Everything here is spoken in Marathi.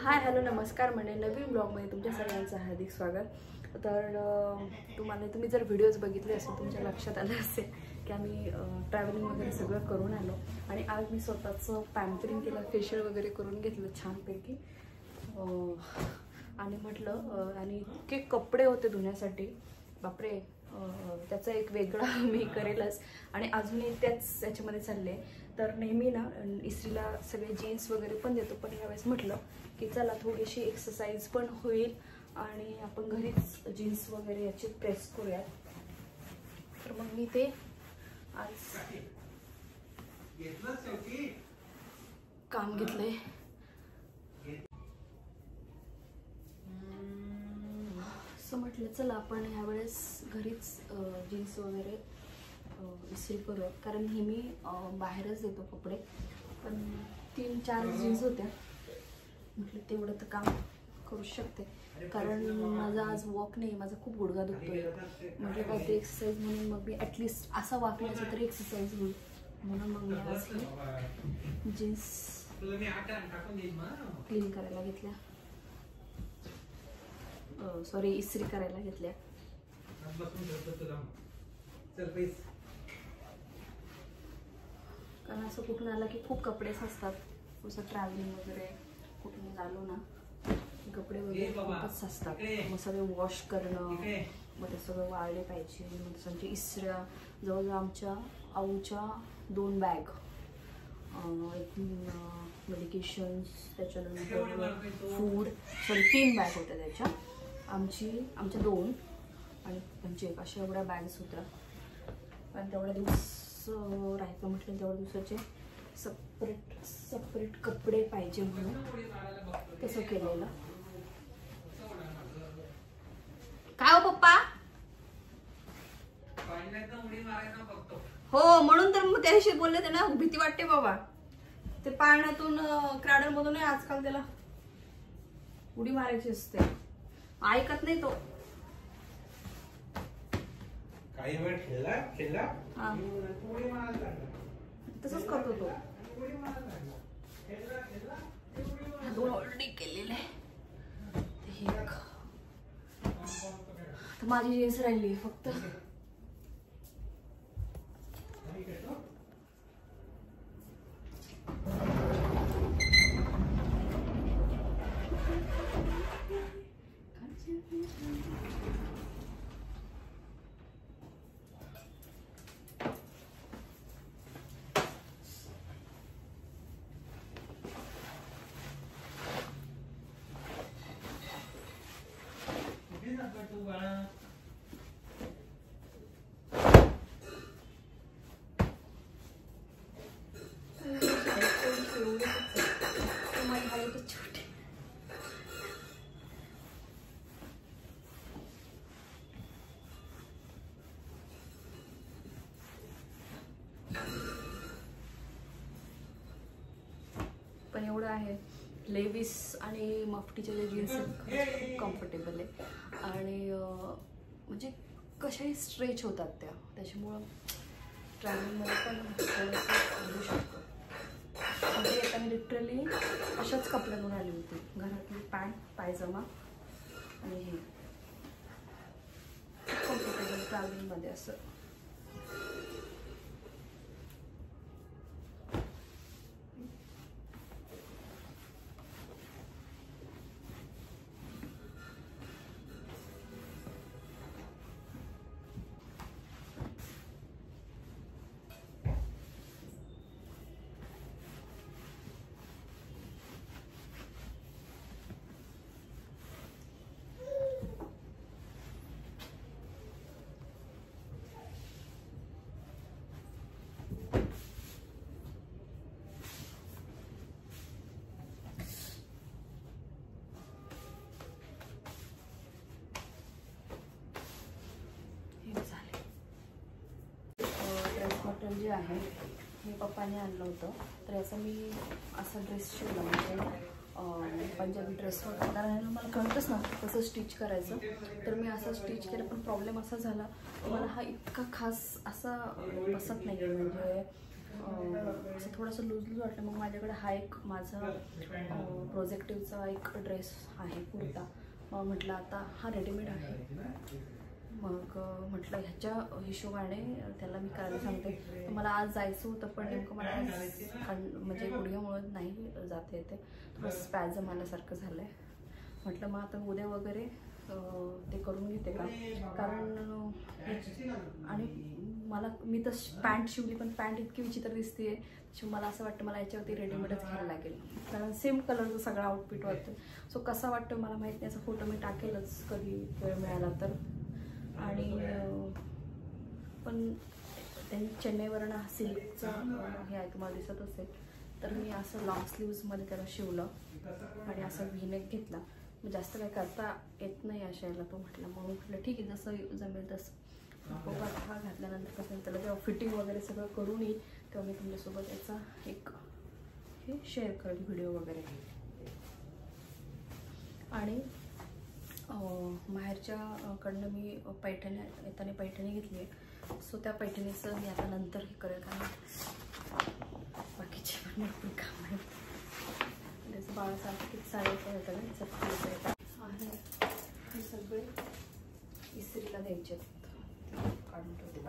हाय हॅलो नमस्कार म्हणजे नवीन ब्लॉगमध्ये तुमच्या सगळ्यांचं हार्दिक स्वागत। तर तुम्ही जर व्हिडिओज बघितले असेल तुमच्या लक्षात आलं असेल की आम्ही ट्रॅव्हलिंग वगैरे सगळं करून आलो आणि आज मी स्वतःचं पॅम्परिंग केलं, फेशियल वगैरे करून घेतलं छानपैकी आणि म्हटलं आणि इतके कपडे होते धुण्यासाठी बापरे, त्याचा एक वेगळा मी करेलच आणि अजूनही त्याच्यामध्ये चालले। तर नेहमी ना इस्त्रीला सगळे जीन्स वगैरे पण देतो, पण यावेळेस म्हटलं की चला थोडीशी एक्सरसाइज पण होईल आणि आपण घरीच जीन्स वगैरे याची प्रेस करूयात। तर मग मी ते आज काम घेतलंय। असं म्हटलं चला आपण ह्यावेळेस घरीच जीन्स वगैरे इस्त्री करूयात, कारण नेहमी बाहेरच देतो कपडे, पण 3-4 जीन्स होत्या म्हटलं तेवढं तर काम करू शकते, कारण माझा आज वॉक नाही, माझा खूप गुडघा दुखतोय म्हणजे काहीतरी एक्सरसाइज म्हणून मग मी ॲटलिस्ट असा वाकण्याचा तरी एक्सरसाइज होईल म्हणून मग मी आज ही जीन्स क्लीन करायला घेतल्या, सॉरी इस्त्री करायला घेतल्या। कारण असं कुठून आलं की खूप कपडेच असतात, असं ट्रॅव्हलिंग वगैरे कुठून झालो ना कपडे वगैरे खूपच असतात, मग सगळे वॉश करणं, मग ते सगळं वाळले पाहिजे, मग त्यांच्या इस्त्र्या जवळजवळ आमच्या आऊच्या 2 बॅग, एक मेडिकेशन्स, त्याच्यानंतर फूड, सॉरी 3 बॅग होत्या त्याच्या, आमच्या 2 आणि त्यांची एक, अशा एवढ्या बॅग्स होत्या। पण तेवढ्या दिवस राहायचं म्हटलं तेवढ्या दिवसाचे सेपरेट कपडे पाहिजे म्हणून तसं केलेलं। काय हो पप्पा? हो म्हणून तर मग त्याशी बोलले ते ना, भीती वाटते बाबा, ते पाण्यातून क्रॅडल मधून आजकाल त्याला उडी मारायची असते, ऐकत नाही तो। काही वेळ खेळला तसंच करतो तो। 2 ऑलरेडी केलेले एक, तर माझी जीन्स राहिली फक्त। पण एवढं आहे, लेविस आणि मफ्टीचे जे जीन्स खूप कम्फर्टेबल आहे आणि म्हणजे कशाही स्ट्रेच होतात त्याच्यामुळं ट्रॅव्हलिंगमध्ये पण थोडंसं शकतो। म्हणजे आता मी लिटरली अशाच कपड्यांवर आली होती, घरातली पॅन्ट, पायजमा आणि हे कम्फर्टेबल ट्रॅव्हलिंगमध्ये असं। जे आहे हे पप्पाने आणलं होतं, तर याचा मी असा ड्रेस शिवला, म्हणजे पंजाबी ड्रेस होता, कारण मला कळतच नव्हतं कसं स्टिच करायचं, तर मी असं स्टिच केलं, पण प्रॉब्लेम असा झाला मला हा इतका खास असा बसत नाही आहे, म्हणजे असं थोडंसं लूज लूज वाटलं. मग माझ्याकडे हा एक माझा प्रोजेक्टिव्हचा एक ड्रेस आहे कुर्ता. मग म्हटलं आता हा रेडीमेड आहे, मग म्हटलं ह्याच्या हिशोबाने त्याला मी करायला सांगते. मला आज जायचं होतं पण नेमकं मला आज म्हणजे गुडघ्यामुळं नाही जाता येते, थोडं स्पॅझम आल्यासारखं झालं आहे. म्हटलं मग आता उद्या वगैरे ते करून घेते का, कारण आणि मी तर पॅन्ट शिवली पण पॅन्ट इतकी विचित्र दिसते. मला असं वाटतं मला याच्यावरती रेडीमेडच घ्यायला लागेल, कारण सेम कलरचं सगळं आउटफिट वाटतं. सो कसा वाटतं मला माहीत नाही, असा फोटो मी टाकेलच कधी वेळ मिळाला तर. आणि पण त्यांनी चेन्नईवरून हा सिल्कचा हे आहे तुम्हाला दिसत असेल, तर मी असं लॉंग स्लीव्समध्ये त्याला शिवलं आणि असं व्हीनेक घेतला. मग जास्त काही करता येत नाही अशा याला, तो म्हटलं. मग म्हटलं ठीक आहे जसं जमेल तसं. बघा हा घातल्यानंतर कसं त्याला जेव्हा फिटिंग वगैरे सगळं करून येईल तेव्हा मी तुमच्यासोबत याचा एक हे शेअर करेन व्हिडिओ वगैरे. आणि माहेरच्या कडनं मी येताना पैठणी घेतली आहे. सो त्या पैठणीचं मी आता नंतर हे करेल, कारण बाकीचे पण भरपूर काम आहे. त्याचं बाळासारखं किती साड्याचं येतं आहे, हे सगळे इस्त्रीला द्यायचे आहेत. काढून ठेवते.